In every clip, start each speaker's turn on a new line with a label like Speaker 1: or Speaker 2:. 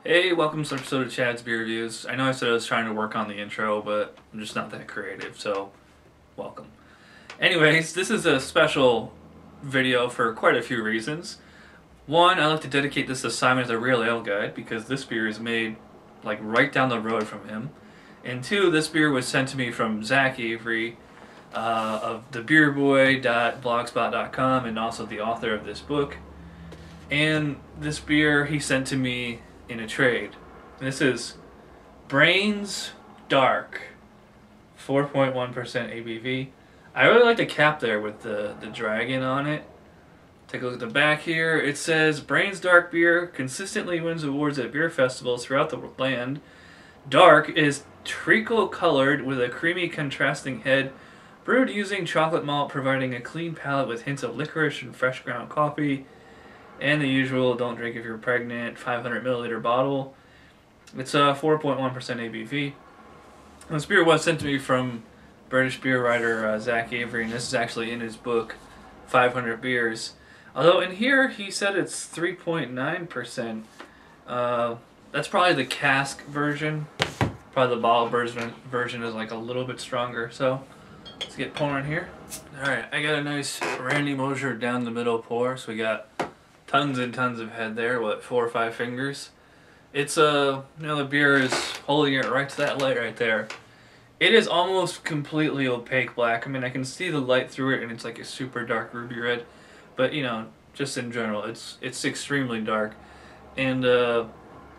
Speaker 1: Hey, welcome to this episode of Chad's Beer Reviews. I know I said I was trying to work on the intro, but I'm just not that creative, so welcome. Anyways, this is a special video for quite a few reasons. One, I like to dedicate this to Simon the Real Ale Guy because this beer is made like right down the road from him. And two, this beer was sent to me from Zach Avery of thebeerboy.blogspot.com and also the author of this book. And this beer he sent to me in a trade. This is Brains Dark, 4.1% ABV. I really like the cap there with the dragon on it. Take a look at the back here. It says, Brains Dark beer consistently wins awards at beer festivals throughout the land. Dark is treacle colored with a creamy contrasting head, brewed using chocolate malt, providing a clean palate with hints of licorice and fresh ground coffee. And the usual, don't drink if you're pregnant, 500 milliliter bottle. It's 4.1% ABV. This beer was sent to me from British beer writer Zach Avery, and this is actually in his book, 500 Beers. Although in here he said it's 3.9%. That's probably the cask version. Probably the bottle version is like a little bit stronger. So let's get pouring here. Alright, I got a nice Randy Mosher down the middle pour. So we got tons and tons of head there, what, 4 or 5 fingers? It's, the beer is holding it right to that light right there. It is almost completely opaque black. I mean, I can see the light through it and it's like a super dark ruby red. But, just in general, it's extremely dark. And, the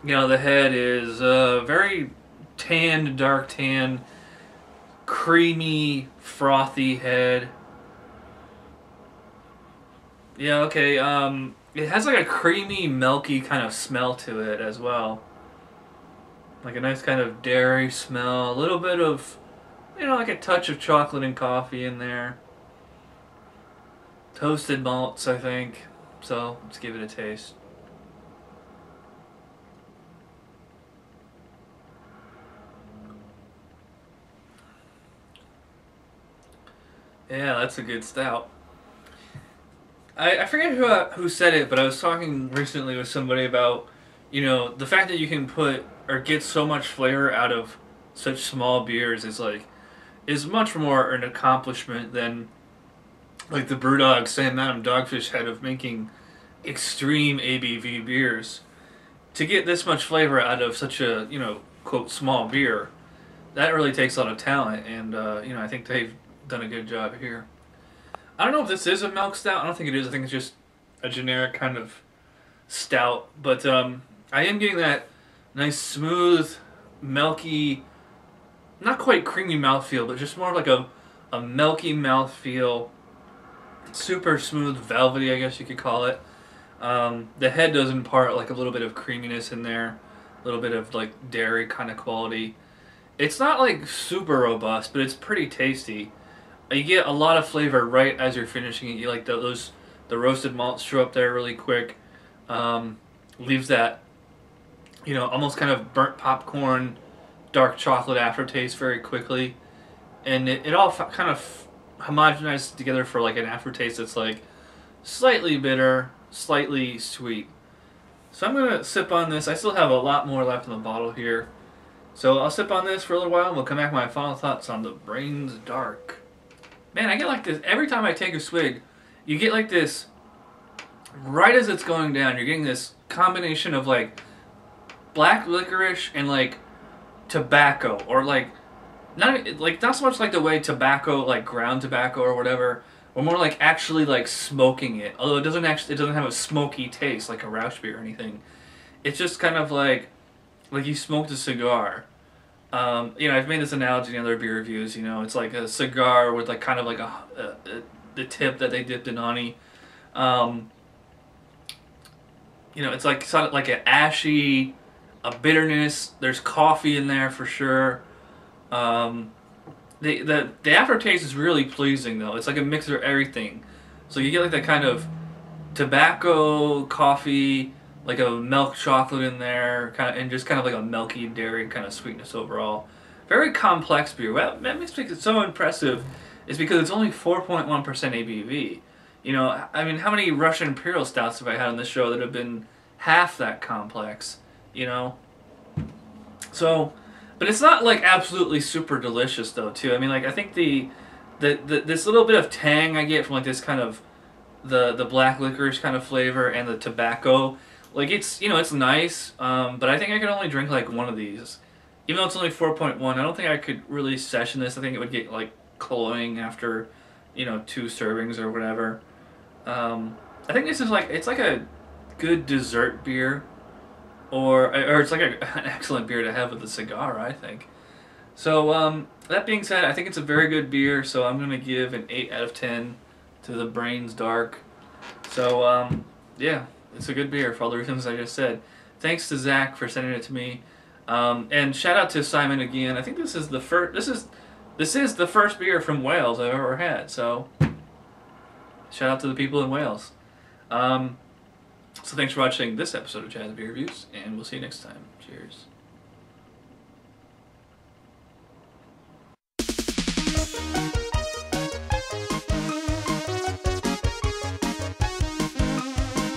Speaker 1: head is, very tanned, dark tan, creamy, frothy head. Yeah, okay, it has like a creamy, milky kind of smell to it as well. Like a nice kind of dairy smell. A little bit of, like a touch of chocolate and coffee in there. Toasted malts, I think. So, let's give it a taste. Yeah, that's a good stout. I forget who said it, but I was talking recently with somebody about, the fact that you can put or get so much flavor out of such small beers is much more an accomplishment than like the Brewdog Sam Adams Dogfish Head of making extreme ABV beers. To get this much flavor out of such a, quote, small beer, that really takes a lot of talent, and, I think they've done a good job here. I don't know if this is a milk stout. I don't think it is. I think it's just a generic kind of stout. But I am getting that nice, smooth, milky, not quite creamy mouthfeel, but just more like a milky mouthfeel. Super smooth, velvety, I guess you could call it. The head does impart like a little bit of creaminess in there. A little bit of like dairy kind of quality. It's not like super robust, but it's pretty tasty. You get a lot of flavor right as you're finishing it. You like the roasted malts show up there really quick. Leaves that, almost kind of burnt popcorn, dark chocolate aftertaste very quickly. And it all kind of homogenizes together for like an aftertaste that's like slightly bitter, slightly sweet. So I'm going to sip on this. I still have a lot more left in the bottle here. So I'll sip on this for a little while and we'll come back with my final thoughts on the Brains Dark. Man, I get like this, every time I take a swig, you get like this, right as it's going down, you're getting this combination of like black licorice and like tobacco, or like, not so much like the way tobacco, like ground tobacco or whatever, or more like actually like smoking it. Although it doesn't have a smoky taste like a Rauch beer or anything. It's just kind of like you smoked a cigar. I've made this analogy in other beer reviews. It's like a cigar with like kind of like the tip that they dipped in honey. It's like sort of like an ashy, a bitterness. There's coffee in there for sure. The aftertaste is really pleasing though. It's like a mixture of everything. So you get like that kind of tobacco, coffee, like a milk chocolate in there, and just kind of like a milky dairy kind of sweetness overall. Very complex beer. Well, that makes it so impressive is because it's only 4.1% ABV. I mean, how many Russian Imperial Stouts have I had on this show that have been half that complex? you know. So, but it's not like absolutely super delicious though too. I mean, like I think the this little bit of tang I get from like this kind of the black licorice kind of flavor and the tobacco, like it's, you know, it's nice, but I think I could only drink like one of these. Even though it's only 4.1, I don't think I could really session this. I think it would get like cloying after, you know, 2 servings or whatever. I think this is like, it's like a good dessert beer, or it's like an excellent beer to have with a cigar, I think. So that being said, I think it's a very good beer, so I'm going to give an 8 out of 10 to the Brains Dark. So yeah, it's a good beer for all the reasons I just said. Thanks to Zach for sending it to me, and shout out to Simon again. I think this is the first. This is the first beer from Wales I've ever had. So shout out to the people in Wales. So thanks for watching this episode of Jazz Beer Reviews, and we'll see you next time. Cheers.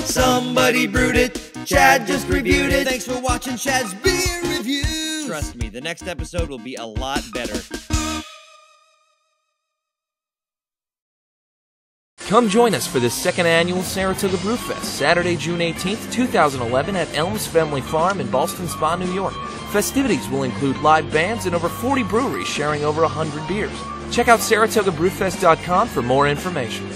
Speaker 2: Somebody brewed it, Chad just reviewed it. Thanks for watching Chad's Beer Reviews.
Speaker 3: Trust me, the next episode will be a lot better.
Speaker 4: Come join us for the second annual Saratoga Brewfest, Saturday, June 18th, 2011 at Elms Family Farm in Ballston Spa, New York. Festivities will include live bands and over 40 breweries sharing over 100 beers. Check out SaratogaBrewfest.com for more information.